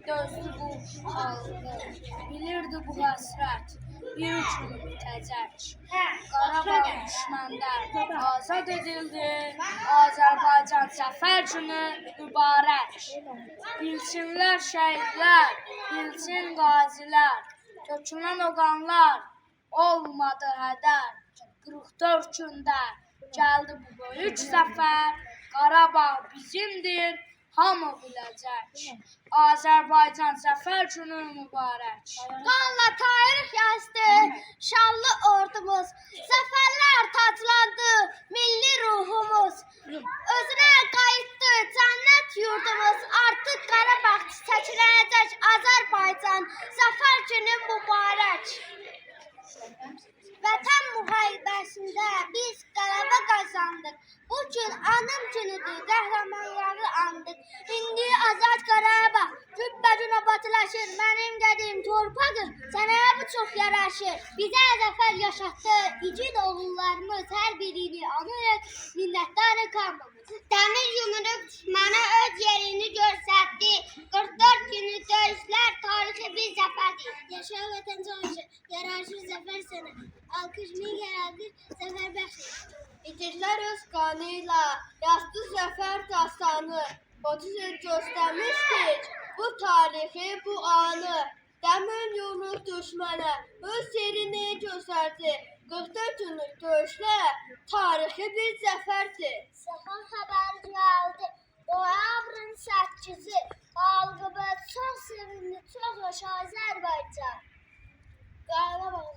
dözdü bu xalqı, bilirdi bu həsrət bir gün bitəcək. Qarabağ düşməndən azad edildi, Azərbaycan zəfər günü mübarək. Bilsinlər şəhidlər, bilsin qazilər, tökülən o qanlar olmadı hədər. 44 gündə gəldi bu böyük zəfər, Qarabağ bizimdir, hamı biləcək. Azərbaycan zəfər günü mübarək. Qanla tarix yazdı şanlı ordumuz, zəfərlər taclandı milli ruhumuz. Özünə qayıtdı cənnət yurdumuz, artıq Qarabağ çiçəklənəcək Azərbaycan, zəfər günü mübarək. Vətən müharibəsində biz qələbə qazandıq. Bu gün anım günüdür, qəhrəmanları andıq. İndi azad Qarabağ gümbəcün abadlaşır. Mənim dediyim torpaqım sənə bu çox yaraşır. Bizə zəfər yaşatdı igid oğullarımız, hər birini anırıq, minnətdarıq hamımız. Dəmir yumruq düşmənə öz yerini göstərdi. 44 günlük döyüşlər tarixi bir zəfərdir. Yaşa vətən canışı, yaraşır zəfər sənə. Alkış min yaradır, zəfər bəxşir. İtirlər öz qanıyla, yazdı zəfər dastanı. 30 il göstərmişdik bu tarixi, bu anı. Dəmir yumruq düşmənə öz yerini göstərdi. 44 günlük döyüşlər tarixi bir zəfərdir. Zəfər xəbəri gəldi, noyabrın 8-i. Xalqımız çox sevindi, çox yaşa Azərbaycan. Qarabağ